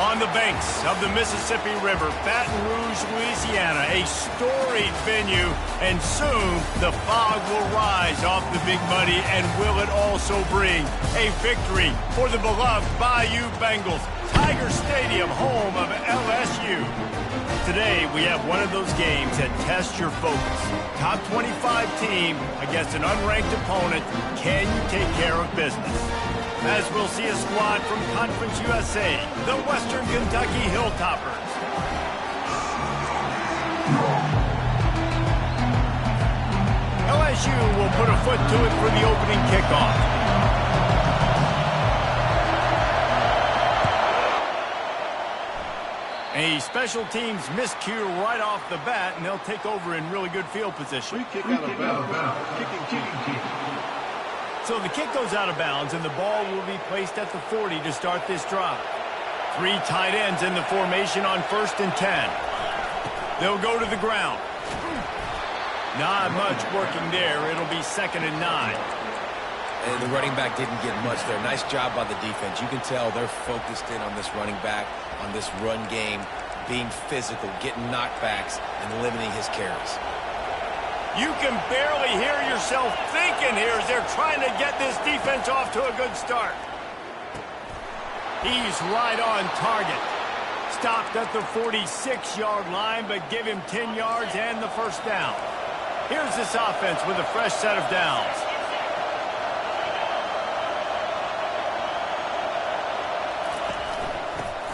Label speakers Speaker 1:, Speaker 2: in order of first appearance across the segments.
Speaker 1: On the banks of the Mississippi River, Baton Rouge, Louisiana, a storied venue, and soon the fog will rise off the Big Muddy, and will it also bring a victory for the beloved Bayou Bengals, Tiger Stadium, home of LSU. Today, we have one of those games that tests your focus. Top 25 team against an unranked opponent. Can you take care of business? As we'll see a squad from Conference USA, the Western Kentucky Hilltoppers. LSU will put a foot to it for the opening kickoff. A special teams miscue right off the bat, and they'll take over in really good field position.
Speaker 2: Free kick out of bounds. Kicking.
Speaker 1: So the kick goes out of bounds, and the ball will be placed at the 40 to start this drive. 3 tight ends in the formation on 1st and 10. They'll go to the ground. Not much working there. It'll be 2nd and 9.
Speaker 3: And the running back didn't get much there. Nice job by the defense. You can tell they're focused in on this running back, on this run game, being physical, getting knockbacks, and limiting his carries.
Speaker 1: You can barely hear yourself thinking here as they're trying to get this defense off to a good start. He's right on target. Stopped at the 46-yard line, but give him 10 yards and the first down. Here's this offense with a fresh set of downs.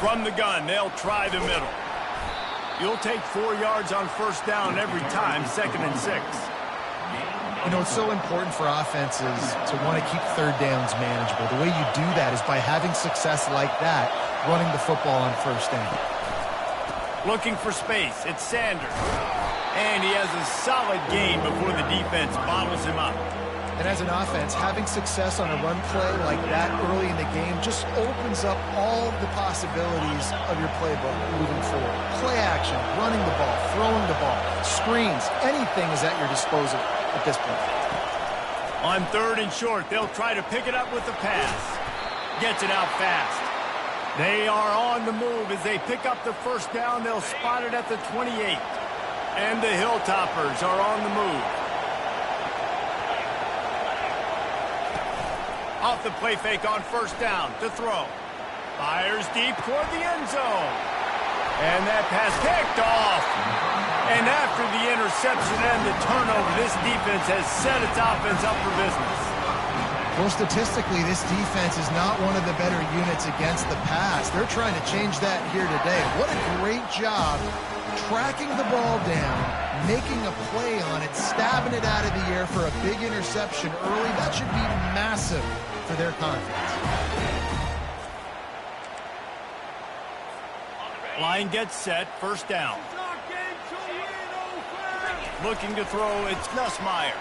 Speaker 1: From the gun, they'll try the middle. You'll take 4 yards on 1st down every time, 2nd and 6.
Speaker 4: You know, it's so important for offenses to want to keep 3rd downs manageable. The way you do that is by having success like that, running the football on 1st down.
Speaker 1: Looking for space, it's Sanders. And he has a solid gain before the defense bottles him up.
Speaker 4: And as an offense, having success on a run play like that early in the game just opens up all the possibilities of your playbook moving forward. Play action, running the ball, throwing the ball, screens, anything is at your disposal at this point.
Speaker 1: On 3rd and short, they'll try to pick it up with the pass. Gets it out fast. They are on the move as they pick up the 1st down. They'll spot it at the 28. And the Hilltoppers are on the move. Off the play fake on 1st down to throw. Fires deep toward the end zone. And that pass kicked off. And after the interception and the turnover, this defense has set its offense up for business.
Speaker 4: Well, statistically, this defense is not one of the better units against the pass. They're trying to change that here today. What a great job tracking the ball down, making a play on it, stabbing it out of the air for a big interception early. That should be massive for their confidence.
Speaker 1: Line gets set, 1st down. Looking to throw, it's Nussmeier.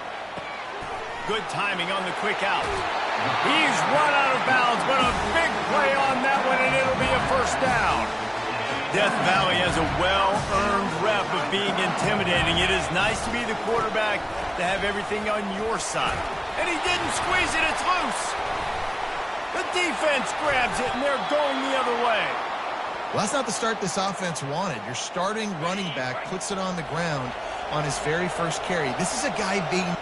Speaker 1: Good timing on the quick out. He's run out of bounds, but a big play on that one, and it'll be a 1st down. Death Valley has a well-earned rep of being intimidating. It is nice to be the quarterback, to have everything on your side. And he didn't squeeze it, it's loose. The defense grabs it, and they're going the other way.
Speaker 4: Well, that's not the start this offense wanted. Your starting running back puts it on the ground on his very first carry. This is a guy being...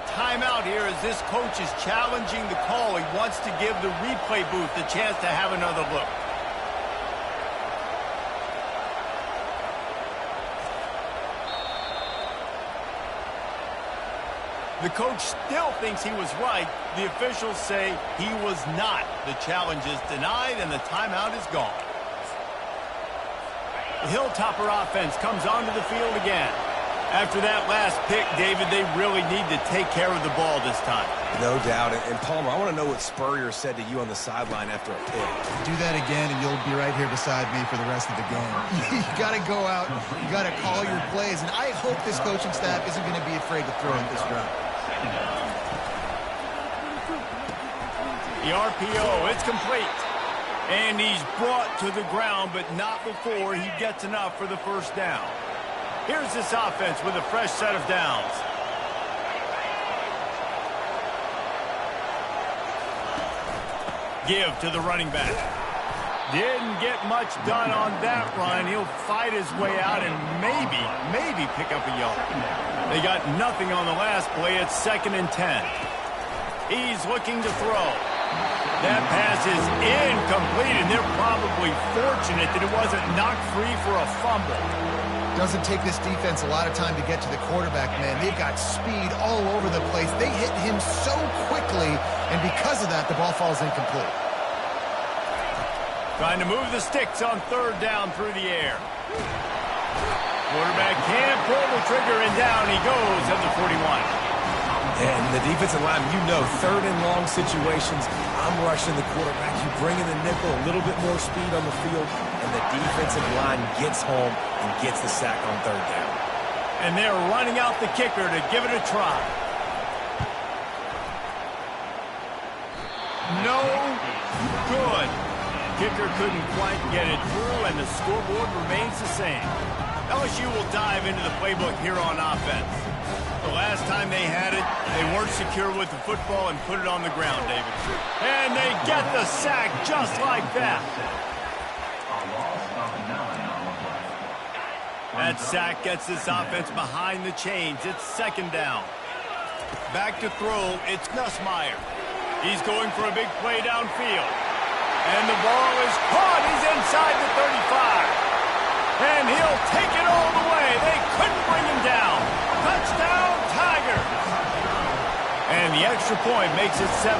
Speaker 1: Timeout here as this coach is challenging the call. He wants to give the replay booth a chance to have another look. The coach still thinks he was right. The officials say he was not. The challenge is denied and the timeout is gone. The Hilltopper offense comes onto the field again. After that last pick, David, they really need to take care of the ball this time.
Speaker 3: No doubt. And Palmer, I want to know what Spurrier said to you on the sideline after a pick.
Speaker 4: Do that again, and you'll be right here beside me for the rest of the game. You got to go out. You got to call your plays. And I hope this coaching staff isn't going to be afraid to throw at this drive.
Speaker 1: The RPO, it's complete. And he's brought to the ground, but not before he gets enough for the 1st down. Here's this offense with a fresh set of downs. Give to the running back. Didn't get much done on that run. He'll fight his way out and maybe pick up a yard. They got nothing on the last play. It's 2nd and 10. He's looking to throw. That pass is incomplete, and they're probably fortunate that it wasn't knocked free for a fumble.
Speaker 4: Doesn't take this defense a lot of time to get to the quarterback, man. They've got speed all over the place. They hit him so quickly, and because of that, the ball falls incomplete.
Speaker 1: Trying to move the sticks on 3rd down through the air. Quarterback can't pull the trigger, and down he goes at the 41.
Speaker 3: And the defensive line, 3rd and long situations, I'm rushing the quarterback. You bring in the nickel, a little bit more speed on the field, and the defensive line gets home and gets the sack on 3rd down.
Speaker 1: And they're running out the kicker to give it a try. No good. Kicker couldn't quite get it through, and the scoreboard remains the same. LSU will dive into the playbook here on offense. The last time they had it, they weren't secure with the football and put it on the ground, David. And they get the sack just like that. That sack gets this offense behind the chains. It's 2nd down. Back to throw, it's Nussmeier. He's going for a big play downfield. And the ball is caught. He's inside the 35. And he'll take it all the way. They couldn't bring him down. Touchdown, Tigers. And the extra point makes it 7-0.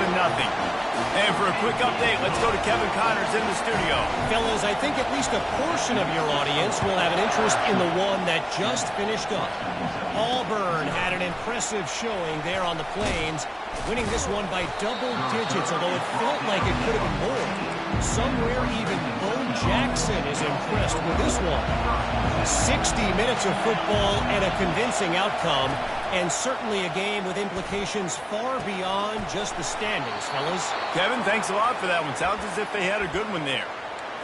Speaker 1: And for a quick update, let's go to Kevin Connors in the studio.
Speaker 5: Fellas, I think at least a portion of your audience will have an interest in the one that just finished up. Auburn had an impressive showing there on the Plains, winning this one by double digits, although it felt like it could have been more. Somewhere even Bo Jackson is impressed with this one. 60 minutes of football and a convincing outcome, and certainly a game with implications far beyond just the standings, fellas.
Speaker 1: Kevin, thanks a lot for that one. Sounds as if they had a good one there.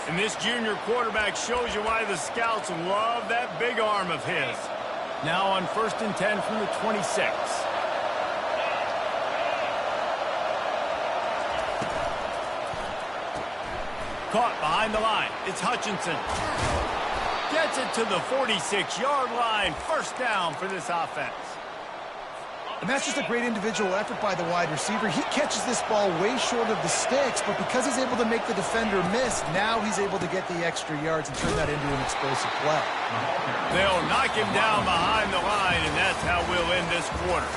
Speaker 1: And this junior quarterback shows you why the scouts love that big arm of his. Now on 1st and 10 from the 26. Caught behind the line. It's Hutchinson. Gets it to the 46-yard line. 1st down for this offense.
Speaker 4: And that's just a great individual effort by the wide receiver. He catches this ball way short of the sticks, but because he's able to make the defender miss, now he's able to get the extra yards and turn that into an explosive play.
Speaker 1: They'll knock him down behind the line, and that's how we'll end this quarter.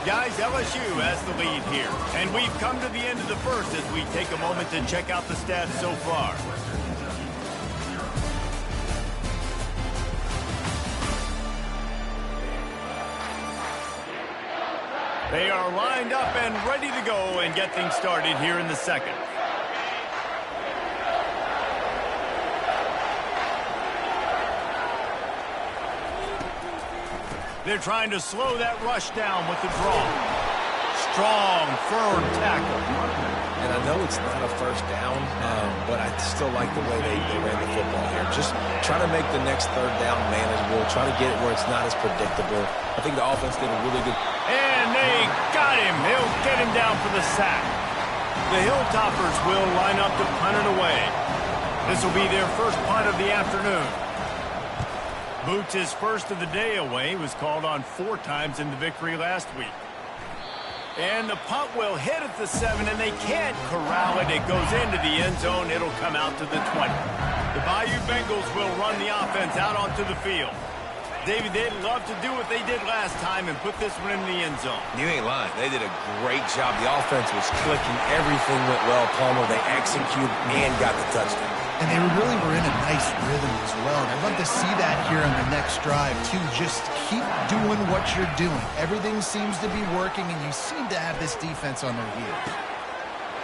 Speaker 1: Guys, LSU has the lead here, and we've come to the end of the first as we take a moment to check out the stats so far. They are lined up and ready to go and get things started here in the second. They're trying to slow that rush down with the draw. Strong, firm tackle.
Speaker 3: And I know it's not a 1st down, but I still like the way they ran the football here. Just try to make the next 3rd down manageable. Try to get it where it's not as predictable. I think the offense did a really good.
Speaker 1: And they got him. He'll get him down for the sack. The Hilltoppers will line up to punt it away. This will be their first punt of the afternoon. Boots' first of the day away was called on 4 times in the victory last week. And the punt will hit at the 7, and they can't corral it. It goes into the end zone. It'll come out to the 20. The Bayou Bengals will run the offense out onto the field. David, they'd love to do what they did last time and put this one in the end zone.
Speaker 3: You ain't lying. They did a great job. The offense was clicking. Everything went well. Palmer, they executed and got the touchdown.
Speaker 4: And they really were in a nice rhythm as well. And I'd love to see that here on the next drive, too. Just keep doing what you're doing. Everything seems to be working, and you seem to have this defense on their heels.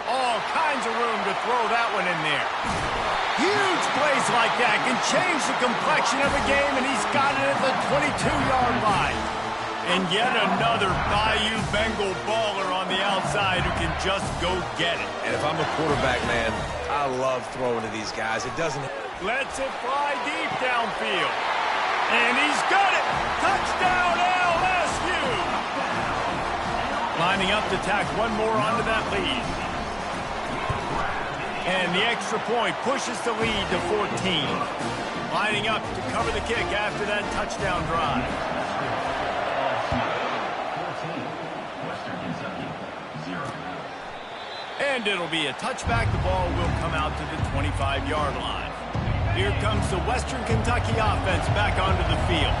Speaker 1: All kinds of room to throw that one in there. Huge plays like that can change the complexion of a game, and he's got it at the 22-yard line. And yet another Bayou Bengal baller on the outside who can just go get it.
Speaker 3: And if I'm a quarterback, man, I love throwing to these guys. It doesn't.
Speaker 1: Lets it fly deep downfield. And he's got it. Touchdown, LSU. Lining up to tack one more onto that lead. And the extra point pushes the lead to 14. Lining up to cover the kick after that touchdown drive. And it'll be a touchback. The ball will come out to the 25-yard line. Here comes the Western Kentucky offense back onto the field.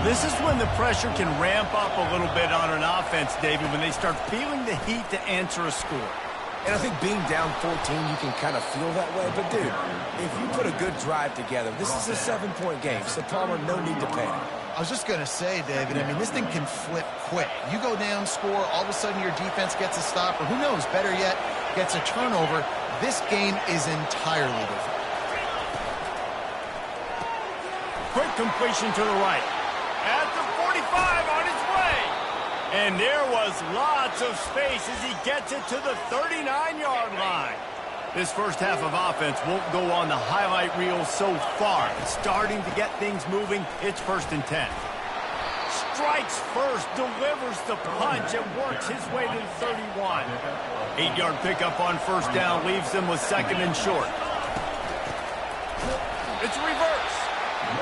Speaker 1: This is when the pressure can ramp up a little bit on an offense, David, when they start feeling the heat to answer a score.
Speaker 3: And I think being down 14, you can kind of feel that way. But, dude, if you put a good drive together, this is a 7-point game. So, Palmer, no need to panic.
Speaker 4: I was just going to say, David, I mean, this thing can flip quick. You go down, score, all of a sudden your defense gets a stop, or who knows, better yet, gets a turnover. This game is entirely different.
Speaker 1: Quick completion to the right. At the 45 on its way. And there was lots of space as he gets it to the 39-yard line. This first half of offense won't go on the highlight reel so far. It's starting to get things moving. It's 1st and 10. Strikes first, delivers the punch, and works his way to the 31. 8-yard pickup on 1st down leaves them with 2nd and short. It's reverse.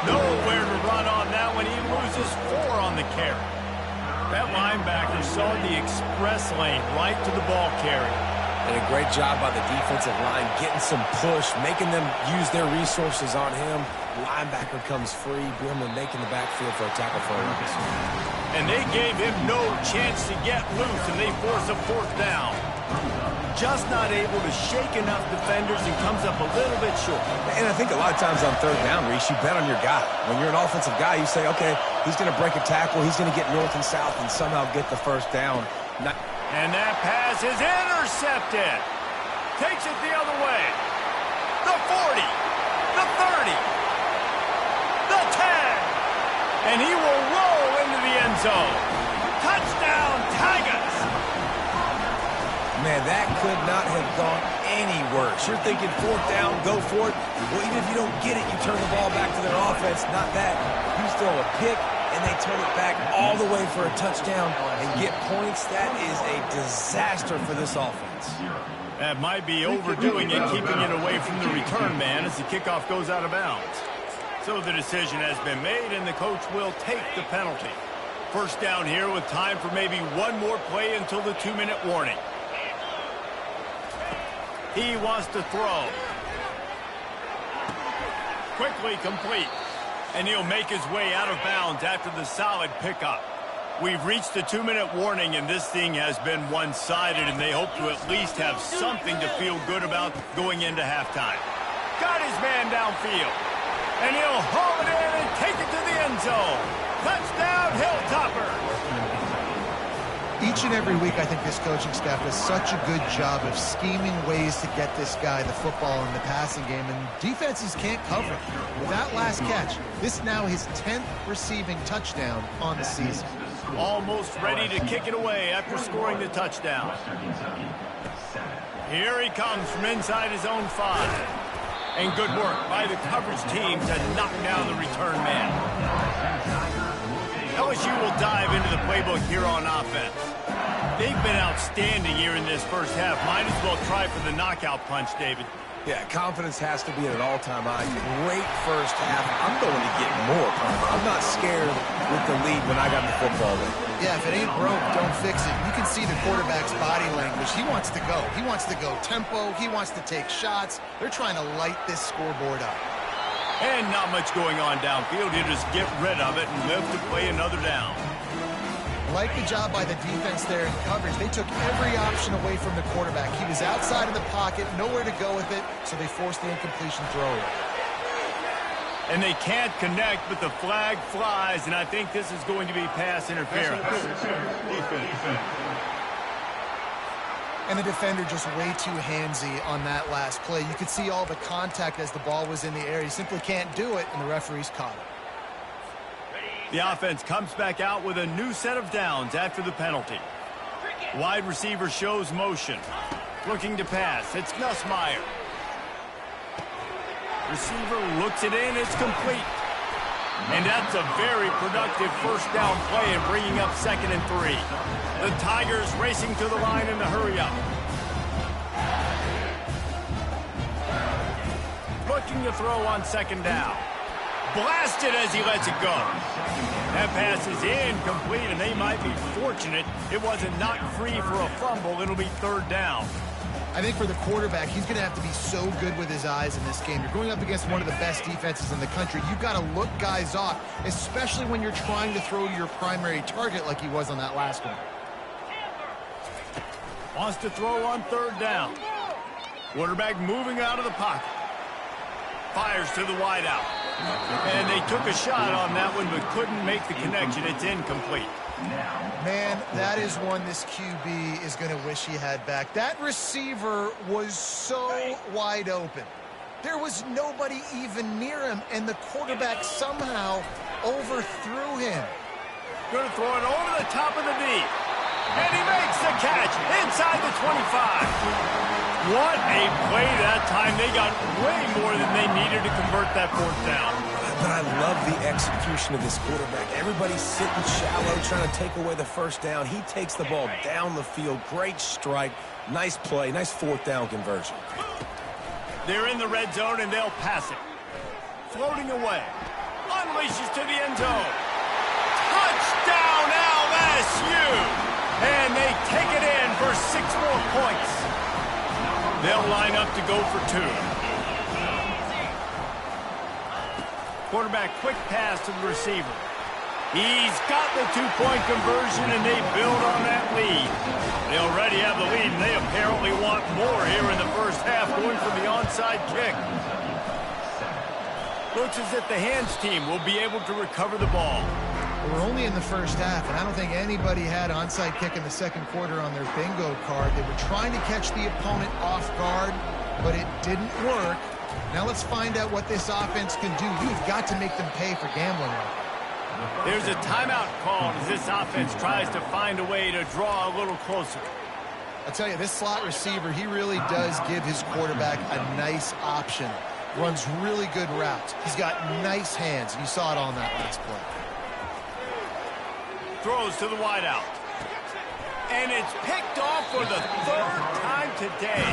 Speaker 1: Nowhere to run on that one. He loses 4 on the carry. That linebacker saw the express lane right to the ball carrier.
Speaker 3: And a great job by the defensive line, getting some push, making them use their resources on him. Linebacker comes free, Brimley making the backfield for a tackle for a loss.
Speaker 1: And they gave him no chance to get loose, and they force a 4th down. Just not able to shake enough defenders and comes up a little bit short.
Speaker 3: And I think a lot of times on 3rd down, Reese, you bet on your guy. When you're an offensive guy, you say, okay, he's going to break a tackle, he's going to get north and south and somehow get the 1st down.
Speaker 1: And that pass is intercepted. Takes it the other way. The 40, the 30, the 10. And he will roll into the end zone. Touchdown, Tigers.
Speaker 3: Man, that could not have gone any worse. You're thinking 4th down, go for it. Well, even if you don't get it, you turn the ball back to their offense. Not that. You throw a pick, and they turn it back all the way for a touchdown and get points. That is a disaster for this offense.
Speaker 1: That might be overdoing it, keeping it away from the return man as the kickoff goes out of bounds. So the decision has been made, and the coach will take the penalty. 1st down here with time for maybe one more play until the 2-minute warning. He wants to throw. Quickly complete. And he'll make his way out of bounds after the solid pickup. We've reached the 2-minute warning, and this thing has been one-sided, and they hope to at least have something to feel good about going into halftime. Got his man downfield. And he'll haul it in and take it to the end zone. Touchdown, Hilltoppers.
Speaker 4: Each and every week, I think this coaching staff does such a good job of scheming ways to get this guy the football in the passing game, and defenses can't cover it. With that last catch, this now his 10th receiving touchdown on the season.
Speaker 1: Almost ready to kick it away after scoring the touchdown. Here he comes from inside his own 5. And good work by the coverage team to knock down the return man. LSU will dive into the playbook here on offense. They've been outstanding here in this first half. Might as well try for the knockout punch, David.
Speaker 3: Yeah, confidence has to be at an all-time high. Great first half. I'm going to get more. I'm not scared with the lead when I got the football in.
Speaker 4: Yeah, if it ain't broke, don't fix it. You can see the quarterback's body language. He wants to go. He wants to go tempo. He wants to take shots. They're trying to light this scoreboard up.
Speaker 1: And not much going on downfield. He'll just get rid of it and live to play another down.
Speaker 4: Like the job by the defense there in coverage. They took every option away from the quarterback. He was outside of the pocket, nowhere to go with it, so they forced the incompletion throw.
Speaker 1: And they can't connect, but the flag flies, and I think this is going to be pass interference.
Speaker 4: And the defender just way too handsy on that last play. You could see all the contact as the ball was in the air. He simply can't do it, and the referees caught it.
Speaker 1: The offense comes back out with a new set of downs after the penalty. Wide receiver shows motion. Looking to pass. It's Nussmeier. Receiver looks it in. It's complete. And that's a very productive first down play and bringing up 2nd and 3. The Tigers racing to the line in the hurry up. looking to throw on second down. Blasted as he lets it go. That pass is incomplete, and they might be fortunate it wasn't knocked free for a fumble. It'll be third down.
Speaker 4: I think for the quarterback, he's going to have to be so good with his eyes in this game. You're going up against one of the best defenses in the country. You've got to look guys off, especially when you're trying to throw to your primary target like he was on that last one.
Speaker 1: Wants to throw on third down. Quarterback moving out of the pocket. Fires to the wideout. And they took a shot on that one, but couldn't make the connection. It's incomplete.
Speaker 4: Man, that is one this QB is going to wish he had back. That receiver was so wide open. There was nobody even near him, and the quarterback somehow overthrew him.
Speaker 1: Going to throw it over the top of the D. And he makes the catch inside the 25. What a play that time. They got way more than they needed to convert that fourth down.
Speaker 3: But I love the execution of this quarterback. Everybody's sitting shallow, trying to take away the first down. He takes the ball down the field. Great strike. Nice play. Nice fourth down conversion.
Speaker 1: They're in the red zone, and they'll pass it. Floating away. Unleashes to the end zone. Touchdown, LSU! And they take it in for 6 more points. They'll line up to go for 2. Quarterback quick pass to the receiver. He's got the 2-point conversion, and they build on that lead. They already have the lead, and they apparently want more here in the first half, going for the onside kick. Looks as if the hands team will be able to recover the ball.
Speaker 4: We're only in the first half, and I don't think anybody had onside kick in the second quarter on their bingo card. They were trying to catch the opponent off guard, but it didn't work. Now let's find out what this offense can do. You've got to make them pay for gambling.
Speaker 1: There's a timeout called as this offense tries to find a way to draw a little closer.
Speaker 4: I'll tell you, this slot receiver, he really does give his quarterback a nice option. Runs really good routes. He's got nice hands, and you saw it on that last play.
Speaker 1: Throws to the wideout. And it's picked off for the 3rd time today.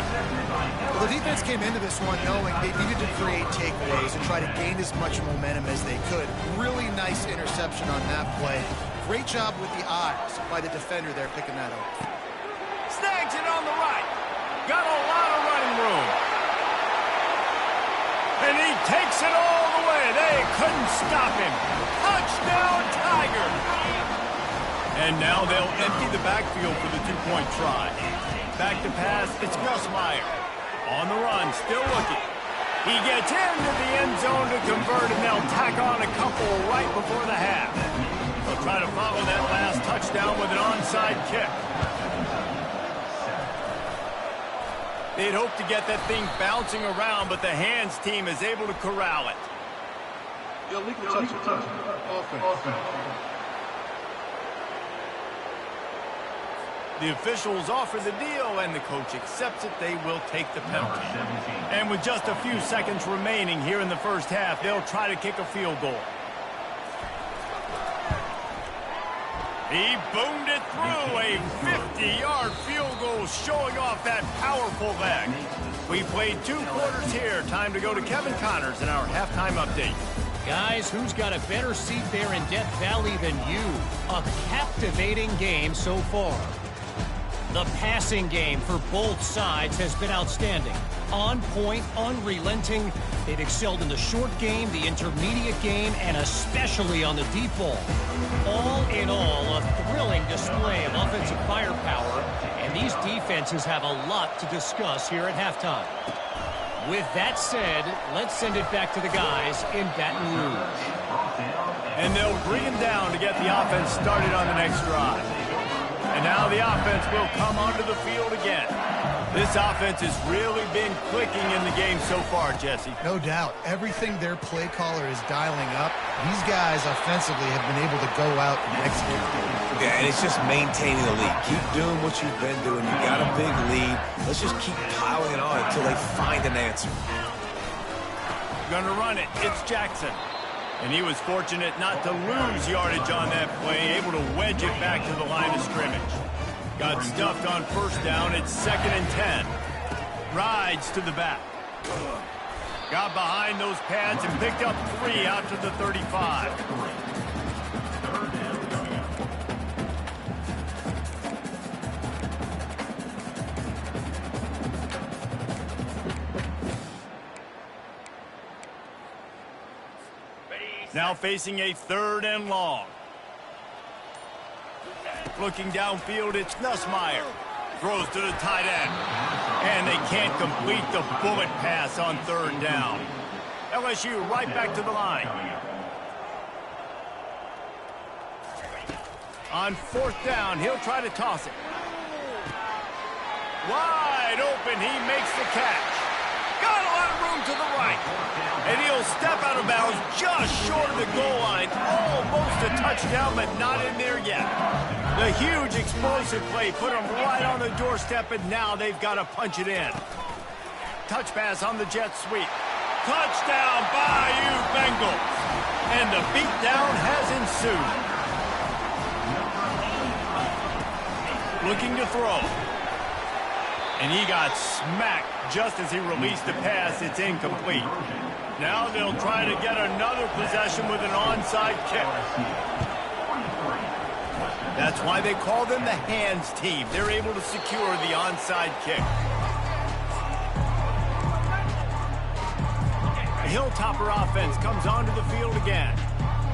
Speaker 4: Well, the defense came into this one knowing they needed to create takeaways and try to gain as much momentum as they could. Really nice interception on that play. Great job with the eyes by the defender there picking that up.
Speaker 1: Snags it on the right. Got a lot of running room. And he takes it all the way. They couldn't stop him. Touchdown, Tiger. And now they'll empty the backfield for the 2-point try. Back to pass, it's Gus Meyer. On the run, still looking. He gets into the end zone to convert, and they'll tack on a couple right before the half. They'll try to follow that last touchdown with an onside kick. They'd hoped to get that thing bouncing around, but the hands team is able to corral it.
Speaker 2: Illegal touch. Offense.
Speaker 1: The officials offer the deal, and the coach accepts it. They will take the penalty. And with just a few seconds remaining here in the first half, they'll try to kick a field goal. He boomed it through, a 50-yard field goal showing off that powerful leg. We played 2 quarters here. Time to go to Kevin Connors in our halftime update.
Speaker 5: Guys, who's got a better seat there in Death Valley than you? A captivating game so far. The passing game for both sides has been outstanding. On point, unrelenting. They've excelled in the short game, the intermediate game, and especially on the deep ball. All in all, a thrilling display of offensive firepower, and these defenses have a lot to discuss here at halftime. With that said, let's send it back to the guys in Baton Rouge.
Speaker 1: And they'll bring him down to get the offense started on the next drive. And now the offense will come onto the field again. This offense has really been clicking in the game so far, Jesse.
Speaker 4: No doubt. Everything their play caller is dialing up, these guys offensively have been able to go out and execute.
Speaker 3: Yeah, and it's just maintaining the lead. Keep doing what you've been doing. You got a big lead. Let's just keep piling it on until they find an answer.
Speaker 1: Gonna run it. It's Jackson. And he was fortunate not to lose yardage on that play, able to wedge it back to the line of scrimmage. Got stuffed on first down. It's 2nd and 10. Rides to the back. Got behind those pads and picked up 3 out to the 35. Now facing a 3rd and long. Looking downfield, it's Nussmeier. Throws to the tight end. And they can't complete the bullet pass on 3rd down. LSU right back to the line. On 4th down, he'll try to toss it. Wide open, he makes the catch. Got a lot of room to the right. And he'll step out of bounds just short of the goal line. Almost a touchdown, but not in there yet. The huge explosive play put them right on the doorstep, and now they've got to punch it in. Touch pass on the jet sweep. Touchdown, Bayou Bengals. And the beatdown has ensued. Looking to throw. And he got smacked just as he released the pass. It's incomplete. Now they'll try to get another possession with an onside kick. That's why they call them the hands team. They're able to secure the onside kick. The Hilltopper offense comes onto the field again.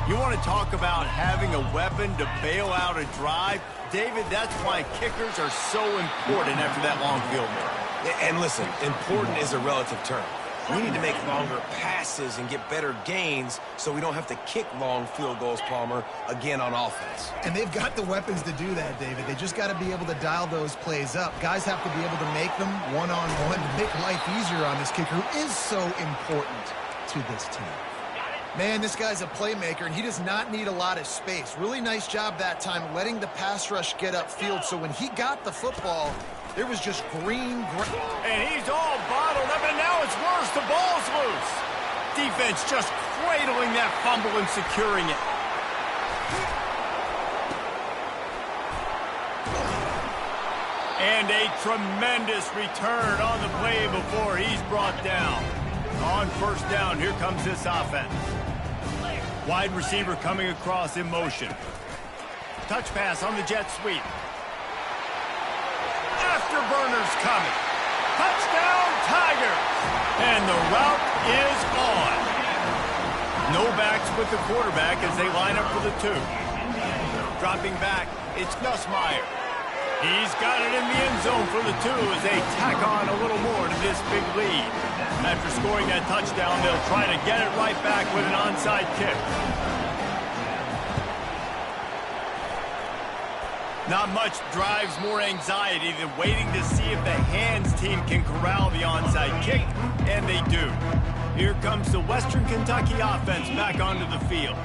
Speaker 1: You want to talk about having a weapon to bail out a drive? David, that's why kickers are so important after that long field goal.
Speaker 3: And listen, important is a relative term. We need to make longer passes and get better gains so we don't have to kick long field goals, Palmer, again on offense.
Speaker 4: And they've got the weapons to do that, David. They just got to be able to dial those plays up. Guys have to be able to make them one-on-one to make life easier on this kicker, who is so important to this team. Man, this guy's a playmaker, and he does not need a lot of space. Really nice job that time letting the pass rush get upfield, so when he got the football, there was just green.
Speaker 1: And he's all bottled up, and now it's worse. The ball's loose. Defense just cradling that fumble and securing it. And a tremendous return on the play before he's brought down. On 1st down, here comes this offense. Wide receiver coming across in motion. Touch pass on the jet sweep. Afterburner's coming. Touchdown, Tigers! And the route is on. No backs with the quarterback as they line up for the 2. Dropping back, it's Nussmeier. He's got it in the end zone for the 2 as they tack on a little more to this big lead. After scoring that touchdown, they'll try to get it right back with an onside kick. Not much drives more anxiety than waiting to see if the hands team can corral the onside kick, and they do. Here comes the Western Kentucky offense back onto the field.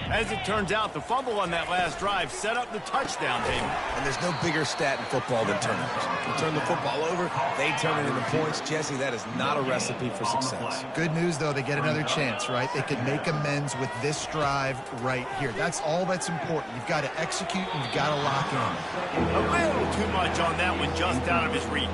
Speaker 1: As it turns out, the fumble on that last drive set up the touchdown, David.
Speaker 3: And there's no bigger stat in football than turnovers. You turn the football over, they turn it into points. Jesse, that is not a recipe for success.
Speaker 4: Good news, though, they get another chance, right? They can make amends with this drive right here. That's all that's important. You've got to execute and you've got to lock in.
Speaker 1: A little too much on that one, just out of his reach.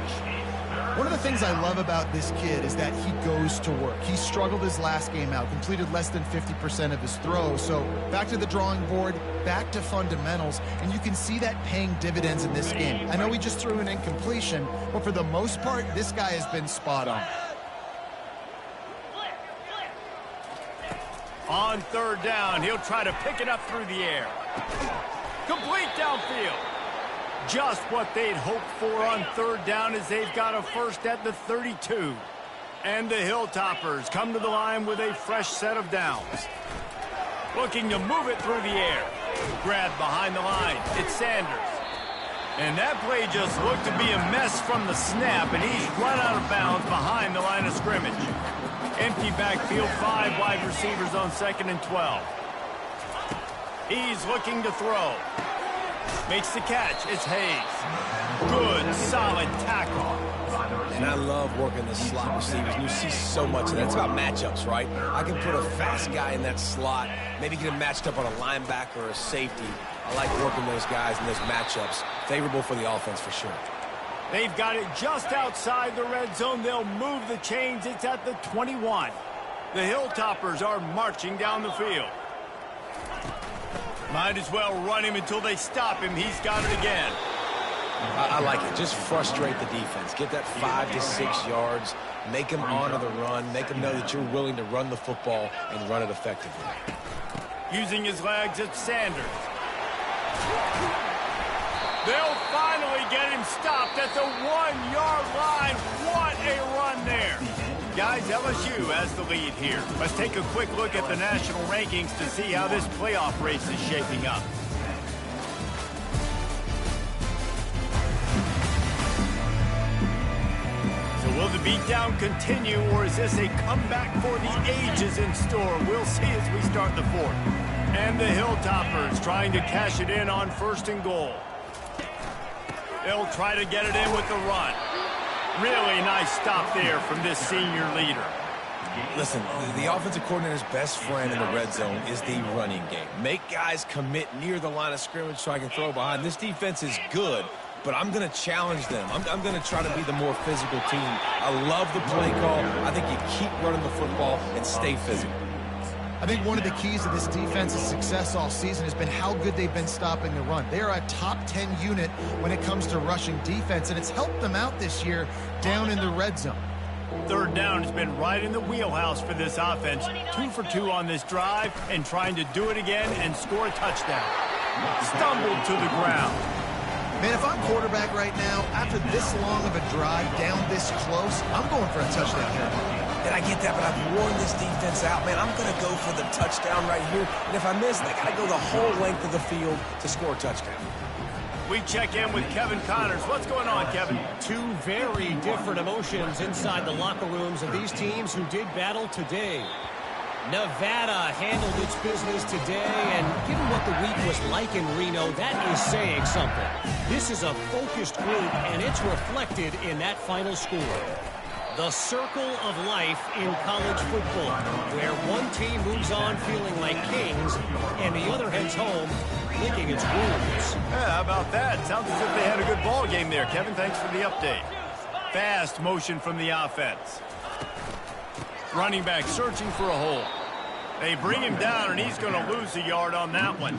Speaker 4: One of the things I love about this kid is that he goes to work. He struggled his last game out, completed less than 50% of his throws. So back to the drawing board, back to fundamentals, and you can see that paying dividends in this game. I know he just threw an incompletion, but for the most part, this guy has been spot on.
Speaker 1: On 3rd down, he'll try to pick it up through the air. Complete downfield. Just what they'd hoped for on 3rd down as they've got a first at the 32. And the Hilltoppers come to the line with a fresh set of downs. Looking to move it through the air. Grabbed behind the line. It's Sanders. And that play just looked to be a mess from the snap, and he's run out of bounds behind the line of scrimmage. Empty backfield, 5 wide receivers on 2nd and 12. He's looking to throw. Makes the catch. It's Hayes. Good, solid tackle.
Speaker 3: And I love working the slot receivers. You see so much of that. It's about matchups, right? I can put a fast guy in that slot, maybe get him matched up on a linebacker or a safety. I like working those guys in those matchups. Favorable for the offense for sure.
Speaker 1: They've got it just outside the red zone. They'll move the chains. It's at the 21. The Hilltoppers are marching down the field. Might as well run him until they stop him. He's got it again.
Speaker 3: I like it. Just frustrate the defense. Get that 5 to 6 yards. Make them honor the run. Make them know that you're willing to run the football and run it effectively.
Speaker 1: Using his legs, it's Sanders. They'll finally get him stopped at the 1-yard line. What a run there. Guys, LSU has the lead here. Let's take a quick look at the national rankings to see how this playoff race is shaping up. So will the beatdown continue, or is this a comeback for the ages in store? We'll see as we start the fourth. And the Hilltoppers trying to cash it in on 1st and goal. They'll try to get it in with the run. Really nice stop there from this senior leader.
Speaker 3: Listen, the offensive coordinator's best friend in the red zone is the running game. Make guys commit near the line of scrimmage so I can throw behind. This defense is good, but I'm going to challenge them. I'm going to try to be the more physical team. I love the play call. I think you keep running the football and stay physical.
Speaker 4: I think one of the keys to this defense's success all season has been how good they've been stopping the run. They are a top 10 unit when it comes to rushing defense, and it's helped them out this year down in the red zone.
Speaker 1: 3rd down has been right in the wheelhouse for this offense. 2 for 2 on this drive and trying to do it again and score a touchdown. Stumbled to the ground.
Speaker 4: Man, if I'm quarterback right now, after this long of a drive down this close, I'm going for a touchdown here.
Speaker 3: And I get that, but I've worn this defense out, man. I'm going to go for the touchdown right here. And if I miss, I got to go the whole length of the field to score a touchdown.
Speaker 1: We check in with Kevin Connors. What's going on, Kevin?
Speaker 5: 2 very different emotions inside the locker rooms of these teams who did battle today. Nevada handled its business today, and given what the week was like in Reno, that is saying something. This is a focused group, and it's reflected in that final score. The circle of life in college football, where one team moves on feeling like kings, and the other heads home licking its wounds.
Speaker 1: Yeah, how about that? Sounds as if they had a good ball game there, Kevin. Thanks for the update. Fast motion from the offense. Running back searching for a hole. They bring him down, and he's going to lose a yard on that one.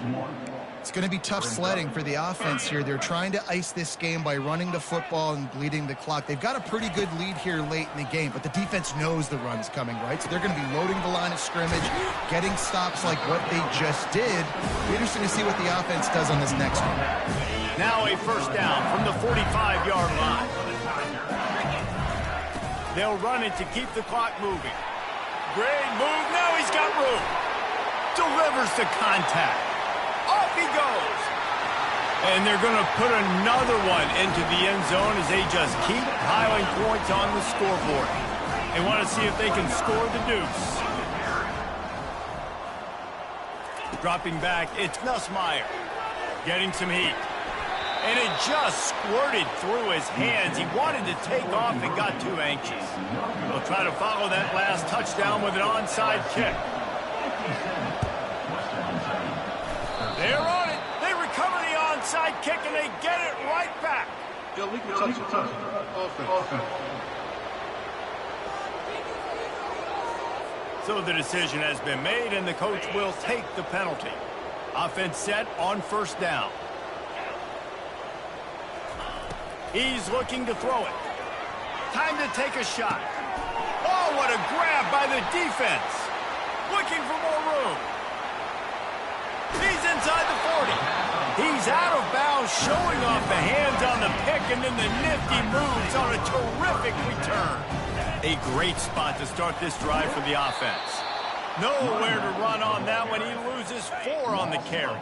Speaker 4: It's going to be tough sledding for the offense here. They're trying to ice this game by running the football and bleeding the clock. They've got a pretty good lead here late in the game, but the defense knows the run's coming, right? So they're going to be loading the line of scrimmage, getting stops like what they just did. It'll be interesting to see what the offense does on this next one.
Speaker 1: Now a 1st down from the 45-yard line. They'll run it to keep the clock moving. Great move. Now he's got room. Delivers the contact. Off he goes. And they're going to put another one into the end zone as they just keep piling points on the scoreboard. They want to see if they can score the deuce. Dropping back, it's Nussmeier. Getting some heat. And it just squirted through his hands. He wanted to take off and got too anxious. They'll try to follow that last touchdown with an onside kick. They're on it. They recover the onside kick, and they get it right back.
Speaker 2: Illegal touch. Offense.
Speaker 1: So the decision has been made, and the coach will take the penalty. Offense set on 1st down. He's looking to throw it. Time to take a shot. Oh, what a grab by the defense. Looking for more room. He's inside the 40. He's out of bounds, showing off the hands on the pick, and then the nifty moves on a terrific return. A great spot to start this drive for the offense. Nowhere to run on that one. He loses 4 on the carry.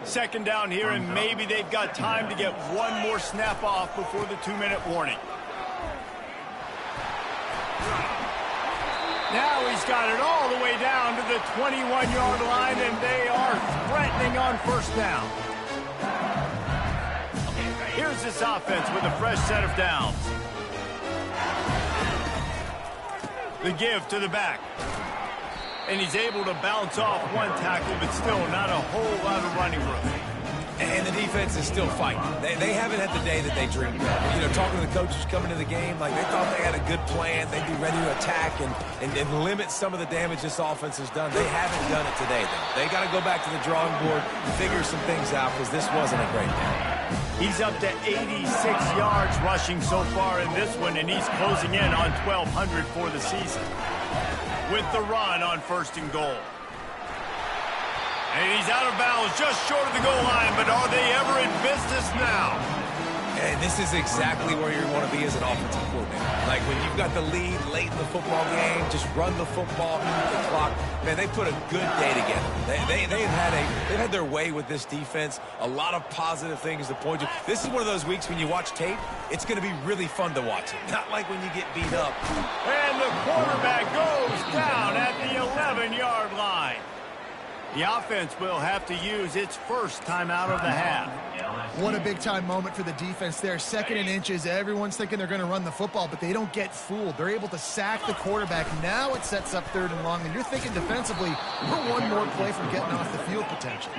Speaker 1: 2nd down here, and maybe they've got time to get one more snap off before the 2-minute warning. Now he's got it all the way down to the 21-yard line, and they are threatening on 1st down. Here's this offense with a fresh set of downs. The give to the back. And he's able to bounce off one tackle, but still not a whole lot of running room.
Speaker 3: And And the defense is still fighting. They haven't had the day that they dreamed of. You know, talking to the coaches coming to the game, like they thought they had a good plan. They'd be ready to attack and limit some of the damage this offense has done. They haven't done it today, though. They got to go back to the drawing board and figure some things out because this wasn't a great day.
Speaker 1: He's up to 86 yards rushing so far in this one, and he's closing in on 1,200 for the season. With the run on 1st and goal. And he's out of bounds just short of the goal line, but are they ever in business now?
Speaker 3: And this is exactly where you want to be as an offensive coordinator. Like when you've got the lead late in the football game, just run the football, keep the clock. Man, they put a good day together. They've had their way with this defense. A lot of positive things to point to. This is one of those weeks when you watch tape, it's going to be really fun to watch it. Not like when you get beat up.
Speaker 1: And the quarterback goes down at the 11-yard line. The offense will have to use its first timeout of the half.
Speaker 4: What a big-time moment for the defense there. 2nd and inches. Everyone's thinking they're going to run the football, but they don't get fooled. They're able to sack the quarterback. Now it sets up 3rd and long, and you're thinking defensively, we're one more play from getting off the field potentially.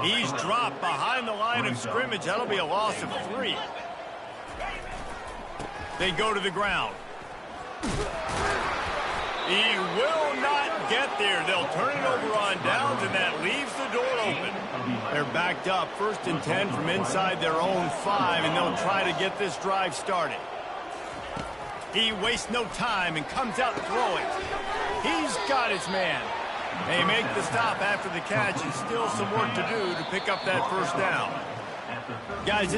Speaker 1: He's dropped behind the line of scrimmage. That'll be a loss of 3. They go to the ground. He will not get there. They'll turn it over on downs, and that leaves the door open. They're backed up 1st and 10 from inside their own 5, and they'll try to get this drive started. He wastes no time and comes out throwing. He's got his man. They make the stop after the catch, and still some work to do to pick up that 1st down. Guys,